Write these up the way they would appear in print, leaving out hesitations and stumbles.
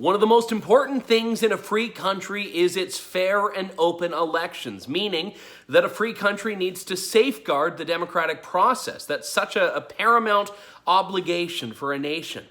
One of the most important things in a free country is its fair and open elections, meaning that a free country needs to safeguard the democratic process. That's such a paramount obligation for a nation.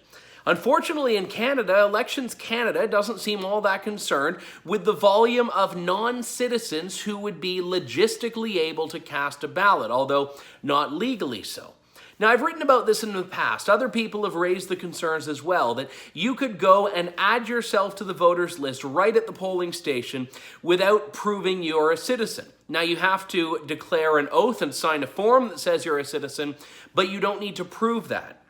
Unfortunately, in Canada, Elections Canada doesn't seem all that concerned with the volume of non-citizens who would be logistically able to cast a ballot, although not legally so. Now, I've written about this in the past. Other people have raised the concerns as well, that you could go and add yourself to the voters list right at the polling station without proving you're a citizen. Now, you have to declare an oath and sign a form that says you're a citizen, but you don't need to prove that.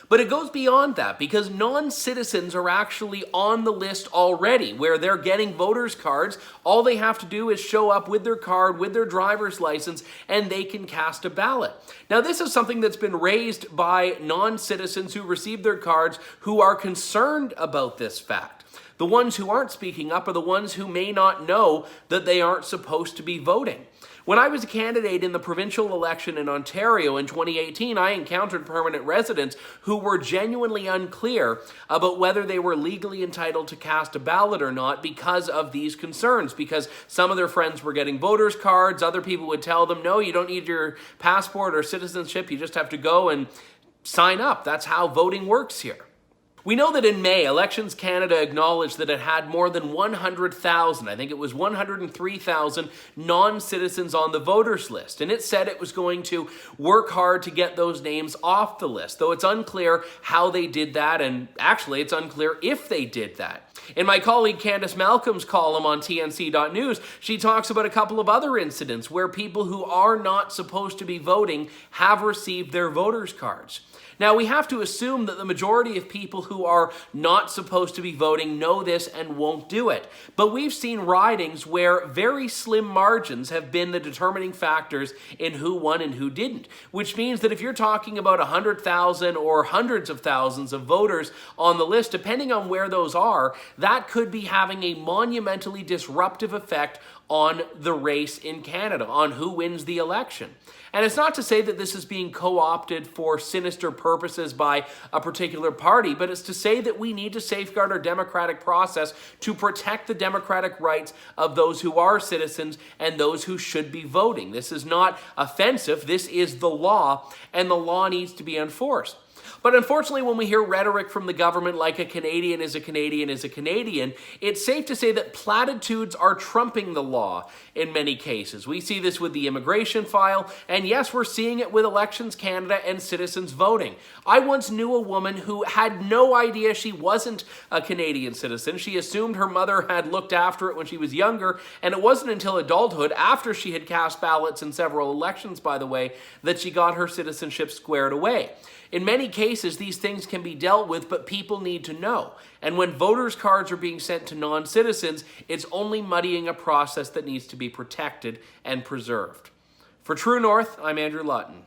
But it goes beyond that, because non-citizens are actually on the list already, where they're getting voters' cards. All they have to do is show up with their card, with their driver's license, and they can cast a ballot. Now, this is something that's been raised by non-citizens who receive their cards who are concerned about this fact. The ones who aren't speaking up are the ones who may not know that they aren't supposed to be voting. When I was a candidate in the provincial election in Ontario in 2018, I encountered permanent residents who were genuinely unclear about whether they were legally entitled to cast a ballot or not because of these concerns, because some of their friends were getting voters' cards. Other people would tell them, no, you don't need your passport or citizenship. You just have to go and sign up. That's how voting works here. We know that in May, Elections Canada acknowledged that it had more than 100,000, I think it was 103,000 non-citizens on the voters list. And it said it was going to work hard to get those names off the list, though it's unclear how they did that, and actually it's unclear if they did that. In my colleague Candice Malcolms' column on TNC.news, she talks about a couple of other incidents where people who are not supposed to be voting have received their voters' cards. Now, we have to assume that the majority of people who are not supposed to be voting know this and won't do it. But we've seen ridings where very slim margins have been the determining factors in who won and who didn't, which means that if you're talking about 100,000 or hundreds of thousands of voters on the list, depending on where those are, that could be having a monumentally disruptive effect on the race in Canada, on who wins the election. And it's not to say that this is being co-opted for sinister purposes by a particular party, but it's to say that we need to safeguard our democratic process to protect the democratic rights of those who are citizens and those who should be voting. This is not offensive. This is the law, and the law needs to be enforced. But unfortunately, when we hear rhetoric from the government like a Canadian is a Canadian is a Canadian, it's safe to say that platitudes are trumping the law in many cases. We see this with the immigration file, and yes, we're seeing it with Elections Canada and citizens voting. I once knew a woman who had no idea she wasn't a Canadian citizen. She assumed her mother had looked after it when she was younger, and it wasn't until adulthood, after she had cast ballots in several elections, by the way, that she got her citizenship squared away. In many cases, these things can be dealt with, but people need to know. And when voters' cards are being sent to non-citizens, it's only muddying a process that needs to be protected and preserved. For True North, I'm Andrew Lawton.